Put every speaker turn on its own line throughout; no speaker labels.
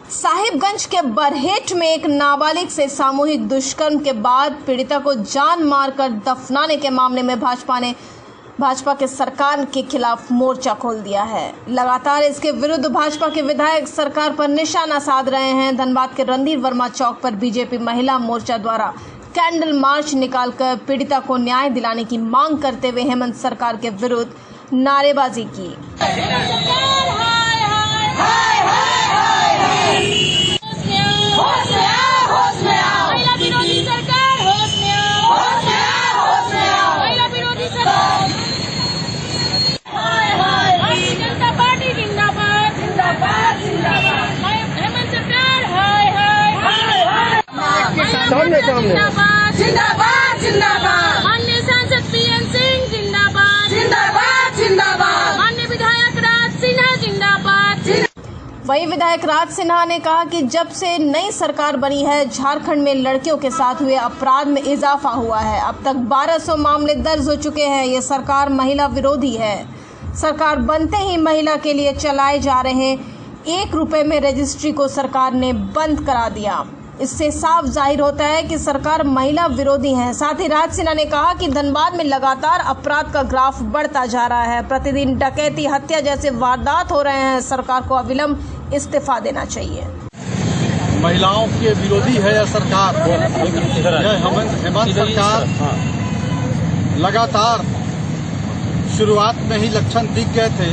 साहिबगंज के बरहेट में एक नाबालिग से सामूहिक दुष्कर्म के बाद पीड़िता को जान मारकर दफनाने के मामले में भाजपा के सरकार के खिलाफ मोर्चा खोल दिया है। लगातार इसके विरुद्ध भाजपा के विधायक सरकार पर निशाना साध रहे हैं। धनबाद के रणधीर वर्मा चौक पर बीजेपी महिला मोर्चा द्वारा कैंडल मार्च निकालकर पीड़िता को न्याय दिलाने की मांग करते हुए हेमंत सरकार के विरुद्ध नारेबाजी की।
जिंदाबाद जिंदाबाद जिंदाबाद माननीय सांसद पीएन सिंह जिंदाबाद जिंदाबाद जिंदाबाद माननीय विधायक राज सिन्हा जिंदाबाद।
वहीं विधायक राज सिन्हा ने कहा कि जब से नई सरकार बनी है झारखंड में लड़कियों के साथ हुए अपराध में इजाफा हुआ है। अब तक 1200 मामले दर्ज हो चुके हैं। ये सरकार महिला विरोधी है। सरकार बनते ही महिला के लिए चलाए जा रहे 1 रुपए में रजिस्ट्री को सरकार ने बंद करा दिया। इससे साफ जाहिर होता है कि सरकार महिला विरोधी है। साथ ही राज सिन्हा ने कहा कि धनबाद में लगातार अपराध का ग्राफ बढ़ता जा रहा है। प्रतिदिन डकैती, हत्या जैसे वारदात हो रहे हैं। सरकार को अविलंब इस्तीफा देना चाहिए।
महिलाओं के विरोधी है यह सरकार। हेमंत सरकार लगातार शुरुआत में ही लक्षण दिख गए थे।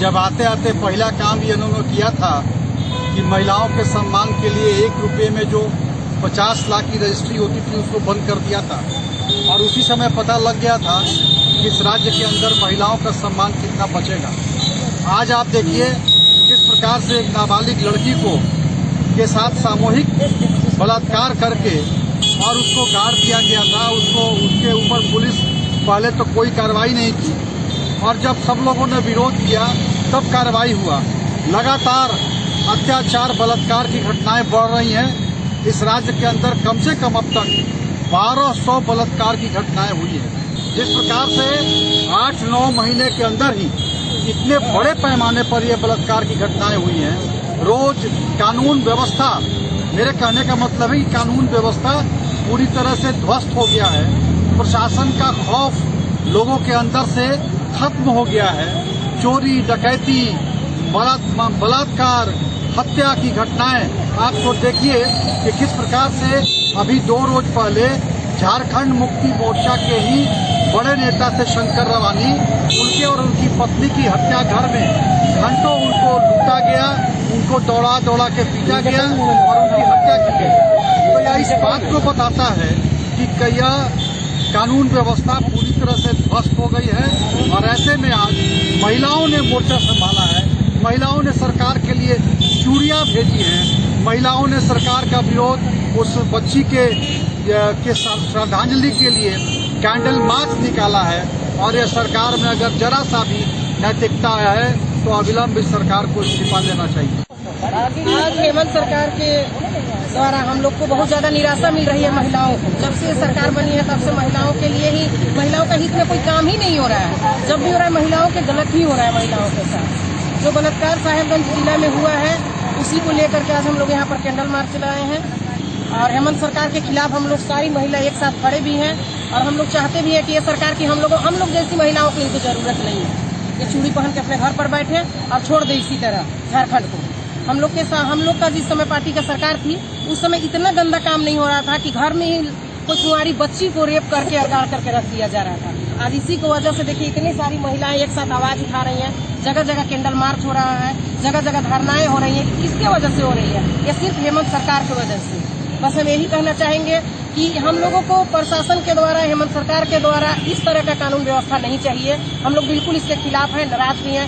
जब आते आते पहला काम ये इन्होंने किया था कि महिलाओं के सम्मान के लिए 1 रुपये में जो 50 लाख की रजिस्ट्री होती थी उसको बंद कर दिया था। और उसी समय पता लग गया था कि इस राज्य के अंदर महिलाओं का सम्मान कितना बचेगा। आज आप देखिए किस प्रकार से एक नाबालिग लड़की के साथ सामूहिक बलात्कार करके और उसको गाड़ दिया गया था। उसके ऊपर पुलिस पहले तो कोई कार्रवाई नहीं की और जब सब लोगों ने विरोध किया तब कार्रवाई हुआ। लगातार अत्याचार, बलात्कार की घटनाएं बढ़ रही हैं। इस राज्य के अंदर कम से कम अब तक 1200 बलात्कार की घटनाएं हुई हैं। जिस प्रकार से 8-9 महीने के अंदर ही इतने बड़े पैमाने पर ये बलात्कार की घटनाएं हुई हैं। रोज कानून व्यवस्था, मेरे कहने का मतलब है कि कानून व्यवस्था पूरी तरह से ध्वस्त हो गया है। प्रशासन का खौफ लोगों के अंदर से खत्म हो गया है। चोरी, डकैती, बलात्कार, हत्या की घटनाएं आप तो देखिए कि किस प्रकार से अभी 2 रोज पहले झारखंड मुक्ति मोर्चा के ही बड़े नेता थे शंकर रवानी, उनके और उनकी पत्नी की हत्या घर में घंटों उनको लूटा गया, उनको दौड़ा के पीटा गया और उनकी हत्या की गई। तो यह इस बात को बताता है कि यह कानून व्यवस्था पूरी तरह से ध्वस्त हो गई है। और ऐसे में आज महिलाओं ने मोर्चा संभाला है। महिलाओं ने सरकार के लिए चूड़ियां भेजी हैं। महिलाओं ने सरकार का विरोध उस बच्ची के श्रद्धांजलि के लिए कैंडल मार्च निकाला है। और यह सरकार में अगर जरा सा भी नैतिकता है तो अविलंब इस सरकार को इस्तीफा देना चाहिए।
आज हेमंत सरकार के द्वारा हम लोग को बहुत ज्यादा निराशा मिल रही है। महिलाओं को जब से सरकार बनी है तब से महिलाओं के लिए ही, महिलाओं का हित में कोई काम ही नहीं हो रहा है। जब भी हो रहा है महिलाओं के गलत ही हो रहा है। महिलाओं के साथ जो बलात्कार साहिबगंज जिला में हुआ है उसी को लेकर के आज हम लोग यहाँ पर कैंडल मार्च चलाए हैं। और हेमंत सरकार के खिलाफ हम लोग सारी महिला एक साथ खड़े भी हैं। और हम लोग चाहते भी हैं कि ये सरकार की हम लोग जैसी महिलाओं की इनको जरूरत नहीं है। ये चूड़ी पहन के अपने घर पर बैठे और छोड़ दे इसी तरह झारखंड को। हम लोग का जिस समय पार्टी का सरकार थी उस समय इतना गंदा काम नहीं हो रहा था कि घर में ही कोई कुंवारी बच्ची को रेप करके अगाड़ करके रख दिया जा रहा था। आज इसी की वजह से देखिए इतनी सारी महिलाएं एक साथ आवाज उठा रही हैं। जगह जगह कैंडल मार्च हो रहा है, जगह जगह धरनाएं हो रही हैं। किसके वजह से हो रही है? ये सिर्फ हेमंत सरकार की वजह से। बस हम यही कहना चाहेंगे कि हम लोगों को प्रशासन के द्वारा, हेमंत सरकार के द्वारा इस तरह का कानून व्यवस्था नहीं चाहिए। हम लोग बिल्कुल इसके खिलाफ हैं, नाराज भी हैं।